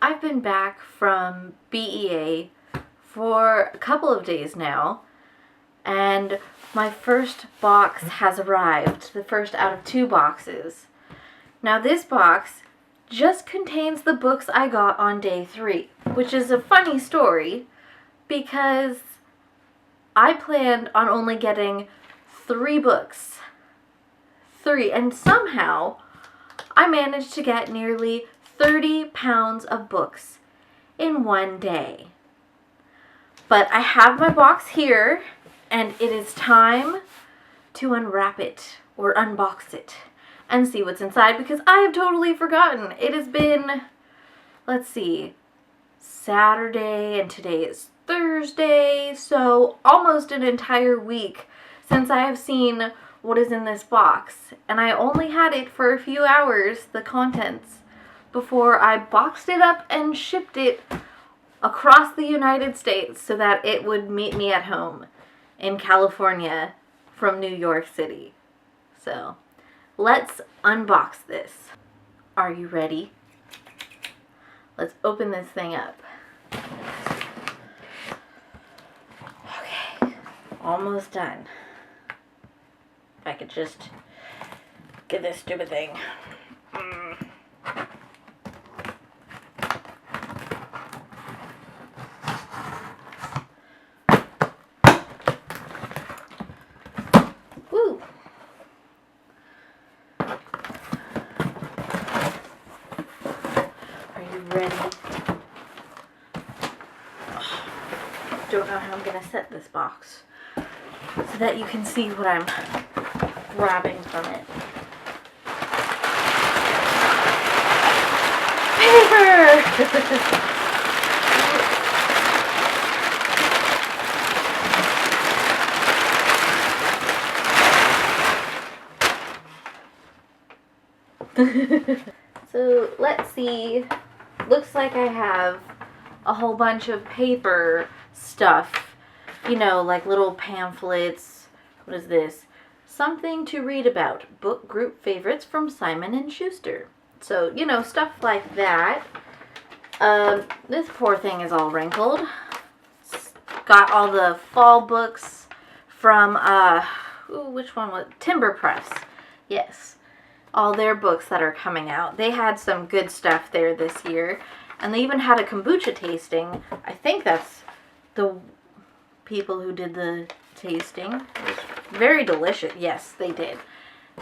I've been back from BEA for a couple of days now, and my first box has arrived, the first out of 2 boxes. Now this box just contains the books I got on day 3, which is a funny story because I planned on only getting 3 books. 3, and somehow I managed to get nearly 30 pounds of books in one day. But I have my box here, and it is time to unwrap it or unbox it and see what's inside because I have totally forgotten. It has been, let's see, Saturday and today is Thursday, so almost an entire week since I have seen what is in this box. And I only had it for a few hours, the contents, before I boxed it up and shipped it across the United States so that it would meet me at home in California from New York City. So, let's unbox this. Are you ready? Let's open this thing up. Okay, almost done. If I could just get this stupid thing. Woo! Are you ready? Don't know how I'm gonna set this box so that you can see what I'm grabbing from it. Paper! So let's see. Looks like I have a whole bunch of paper stuff. You know, like little pamphlets. What is this? Something to read about. Book group favorites from Simon & Schuster. So, you know, stuff like that. This poor thing is all wrinkled. It's got all the fall books from, which one was Timber Press. Yes. All their books that are coming out. They had some good stuff there this year. And they even had a kombucha tasting. I think that's the people who did the tasting. It was very delicious. Yes, they did.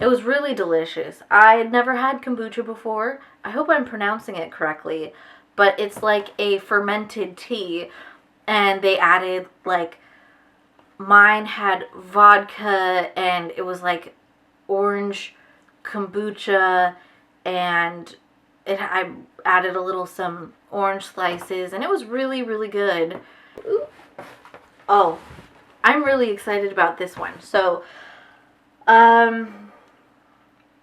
It was really delicious. I had never had kombucha before. I hope I'm pronouncing it correctly. But it's like a fermented tea. And they added, like, mine had vodka and it was like orange kombucha, and I added a little some orange slices, and it was really, really good. Ooh. Oh, I'm really excited about this one. So,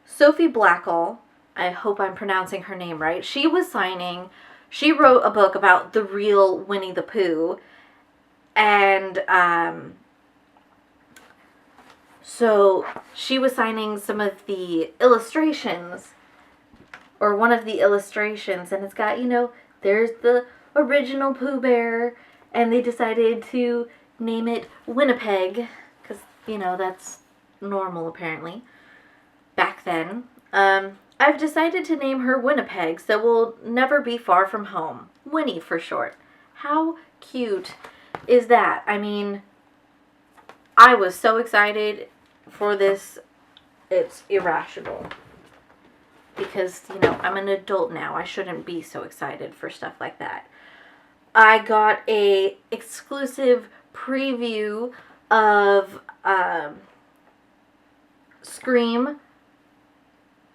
Sophie Blackall, I hope I'm pronouncing her name right. She was signing. She wrote a book about the real Winnie the Pooh, and so she was signing some of the illustrations, or one of the illustrations, and it's got, you know, there's the original Pooh Bear, and they decided to name it Winnipeg, because, you know, that's normal apparently, back then. I've decided to name her Winnipeg, so we'll never be far from home. Winnie for short. How cute is that? I mean, I was so excited for this. It's irrational. Because, you know, I'm an adult now. I shouldn't be so excited for stuff like that. I got a exclusive preview of Scream.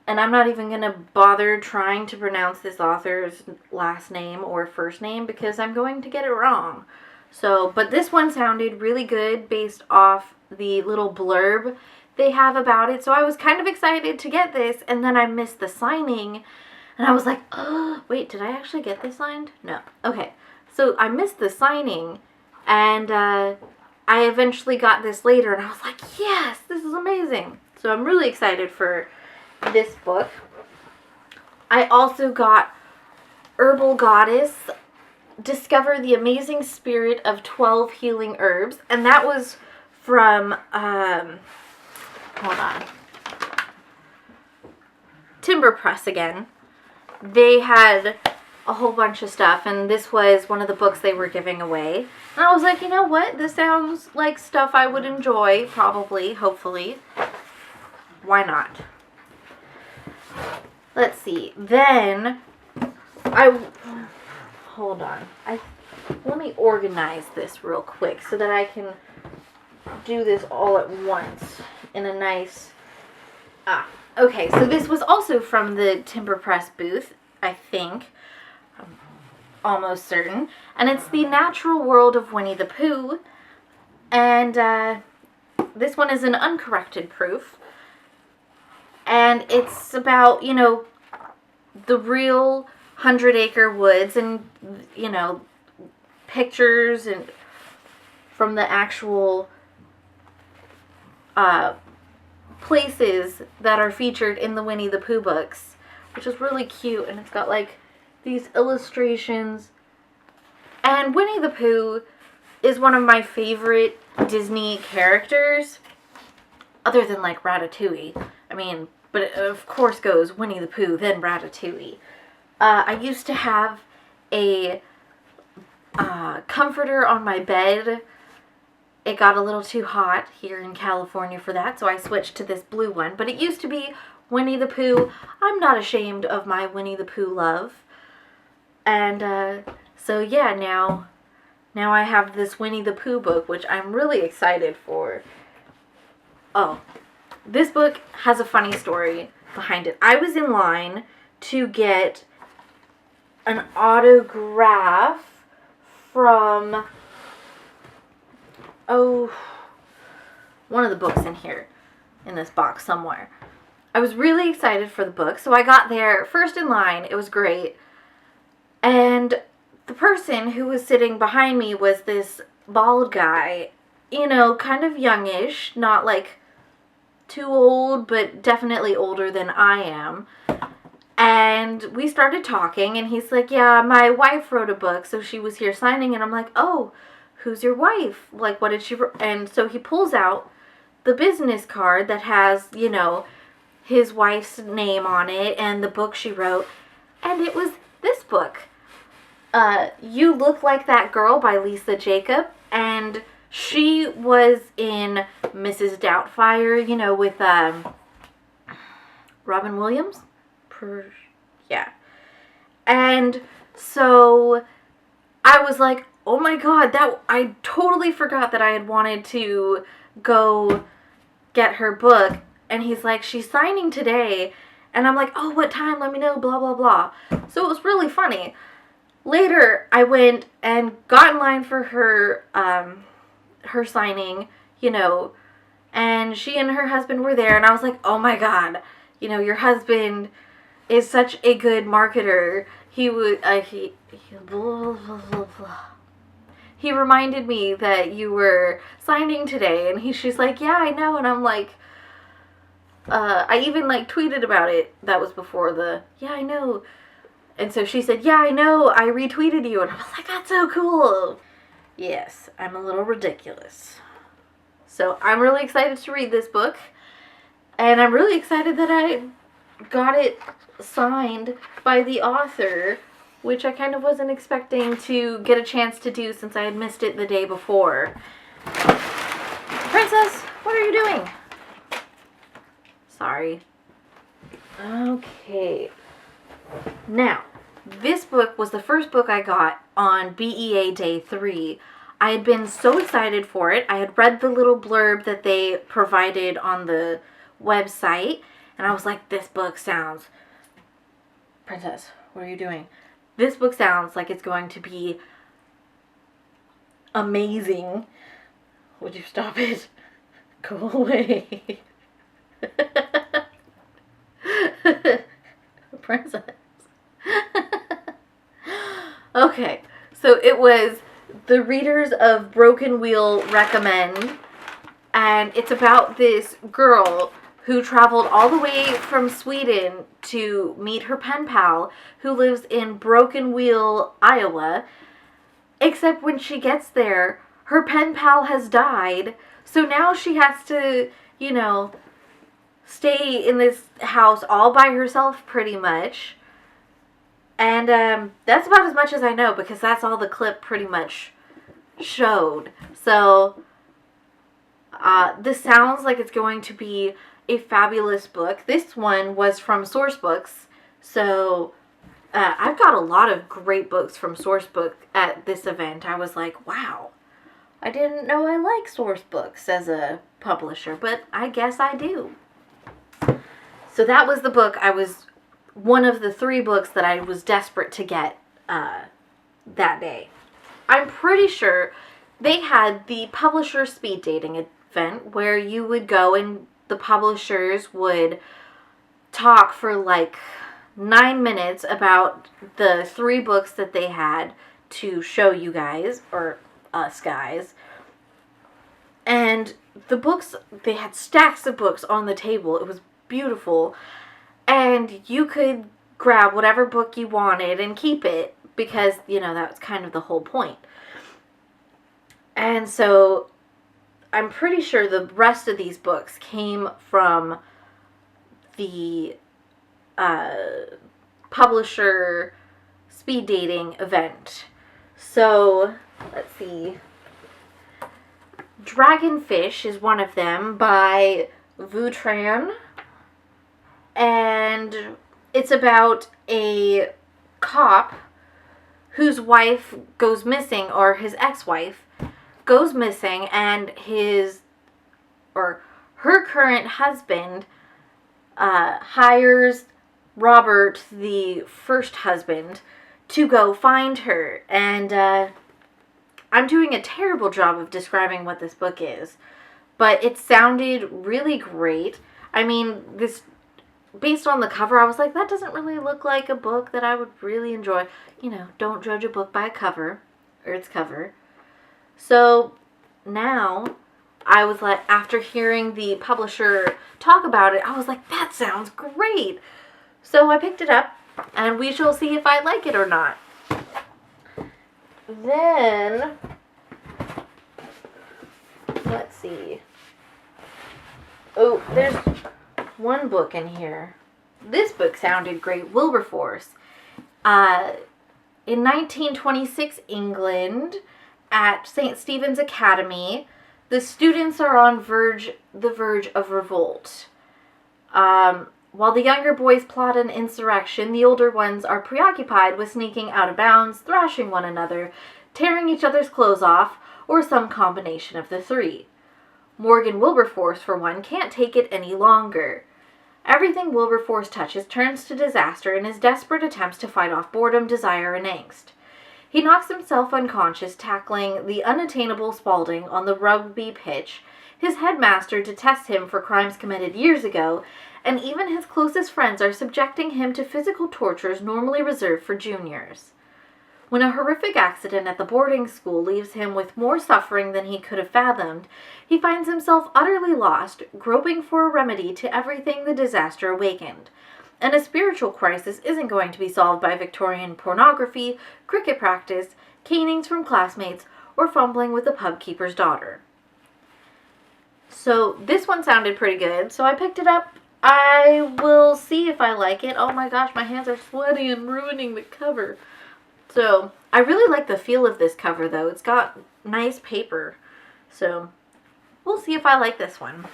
And I'm not even going to bother trying to pronounce this author's last name or first name because I'm going to get it wrong. So, but this one sounded really good based off the little blurb they have about it. So I was kind of excited to get this, and then I missed the signing. And I was like, oh, wait, did I actually get this signed? No. Okay. So I missed the signing, and I eventually got this later, and I was like, yes, this is amazing. So I'm really excited for this book. I also got Herbal Goddess, Discover the Amazing Spirit of 12 Healing Herbs. And that was from, hold on, Timber Press again. They had a whole bunch of stuff, and this was one of the books they were giving away. And I was like, you know what? This sounds like stuff I would enjoy, probably, hopefully. Why not? Let's see. Then, hold on. Let me organize this real quick so that I can do this all at once in a nice... Okay, so this was also from the Timber Press booth, I think. I'm almost certain. And it's The Natural World of Winnie the Pooh. And this one is an uncorrected proof. And it's about, you know, the real 100-acre woods and, you know, pictures and from the actual places that are featured in the Winnie the Pooh books, which is really cute. And it's got like these illustrations. And Winnie the Pooh is one of my favorite Disney characters, other than like Ratatouille. I mean, but it of course goes Winnie the Pooh, then Ratatouille. I used to have a comforter on my bed. It got a little too hot here in California for that, so I switched to this blue one. But it used to be Winnie the Pooh. I'm not ashamed of my Winnie the Pooh love. And so yeah, now I have this Winnie the Pooh book, which I'm really excited for. Oh, this book has a funny story behind it. I was in line to get an autograph from, one of the books in here, in this box somewhere. I was really excited for the book, so I got there first in line. It was great. And the person who was sitting behind me was this bald guy, you know, kind of youngish, not like too old, but definitely older than I am. And we started talking, and he's like, yeah, my wife wrote a book, so she was here signing. And I'm like, oh, who's your wife? Like, what did she... And so he pulls out the business card that has, you know, his wife's name on it and the book she wrote. And it was this book, You Look Like That Girl by Lisa Jacob. And she was in Mrs. Doubtfire, you know, with Robin Williams. Yeah. And so I was like, oh my god, I totally forgot that I had wanted to go get her book. And he's like, she's signing today. And I'm like, oh, what time? Let me know, blah, blah, blah. So it was really funny. Later, I went and got in line for her, her signing, you know, and she and her husband were there. And I was like, oh my god, you know, your husband is such a good marketer. He would, blah, blah, blah, blah. He reminded me that you were signing today, and she's like, yeah, I know. And I'm like, I even like tweeted about it. That was before the, yeah, I know. And so she said, yeah, I know, I retweeted you. And I was like, that's so cool. Yes, I'm a little ridiculous. So I'm really excited to read this book. And I'm really excited that I got it signed by the author, which I kind of wasn't expecting to get a chance to do since I had missed it the day before. Princess, what are you doing? Sorry. Okay. Now, this book was the first book I got on BEA Day 3. I had been so excited for it. I had read the little blurb that they provided on the website, and I was like, this book sounds... Princess, what are you doing? This book sounds like it's going to be amazing. Would you stop it? Go away. Princess. Okay, so it was the readers of Broken Wheel recommend, and it's about this girl who traveled all the way from Sweden to meet her pen pal, who lives in Broken Wheel, Iowa. Except when she gets there, her pen pal has died. So now she has to, stay in this house all by herself pretty much. And that's about as much as I know, because that's all the clip pretty much showed. So this sounds like it's going to be a fabulous book. This one was from Sourcebooks, so I've got a lot of great books from Sourcebook at this event. I was like, wow, I didn't know I like Sourcebooks as a publisher, but I guess I do. So that was the book. One of the 3 books that I was desperate to get that day. I'm pretty sure they had the publisher speed dating event where you would go and the publishers would talk for like 9 minutes about the 3 books that they had to show you guys, or us guys. And the books, they had stacks of books on the table. It was beautiful. And you could grab whatever book you wanted and keep it, because, that was kind of the whole point. And so I'm pretty sure the rest of these books came from the publisher speed dating event. So, let's see. Dragonfish is one of them by Vutran. And it's about a cop whose wife goes missing, or his ex-wife goes missing, and her current husband hires Robert, the first husband, to go find her. And I'm doing a terrible job of describing what this book is, but it sounded really great. I mean, based on the cover, I was like, that doesn't really look like a book that I would really enjoy. Don't judge a book by a cover, or its cover. So now, I was like, after hearing the publisher talk about it, I was like, that sounds great. So I picked it up, and we shall see if I like it or not. Then, let's see. Oh, there's one book in here. This book sounded great. Wilberforce. In 1926 England, at St. Stephen's Academy, the students are on the verge of revolt. While the younger boys plot an insurrection, the older ones are preoccupied with sneaking out of bounds, thrashing one another, tearing each other's clothes off, or some combination of the 3. Morgan Wilberforce, for one, can't take it any longer. Everything Wilberforce touches turns to disaster in his desperate attempts to fight off boredom, desire, and angst. He knocks himself unconscious tackling the unattainable Spaulding on the rugby pitch. His headmaster detests him for crimes committed years ago, and even his closest friends are subjecting him to physical tortures normally reserved for juniors. When a horrific accident at the boarding school leaves him with more suffering than he could have fathomed, he finds himself utterly lost, groping for a remedy to everything the disaster awakened. And a spiritual crisis isn't going to be solved by Victorian pornography, cricket practice, canings from classmates, or fumbling with the pub keeper's daughter. So this one sounded pretty good, so I picked it up. I will see if I like it. Oh my gosh, my hands are sweaty and ruining the cover. So, I really like the feel of this cover, though. It's got nice paper. So, we'll see if I like this one.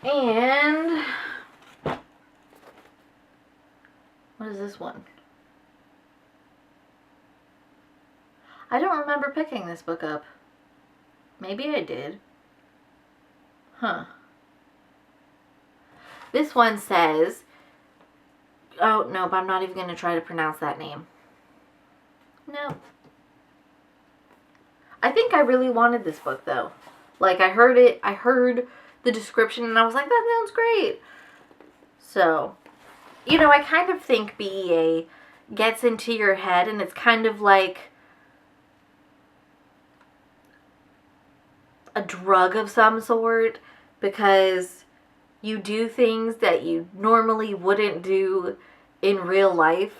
And what is this one? I don't remember picking this book up. Maybe I did. Huh. This one says, oh, no, but I'm not even going to try to pronounce that name. No. I think I really wanted this book, though. Like, I heard the description, and I was like, that sounds great. So, I kind of think BEA gets into your head, and it's kind of like a drug of some sort, because you do things that you normally wouldn't do in real life.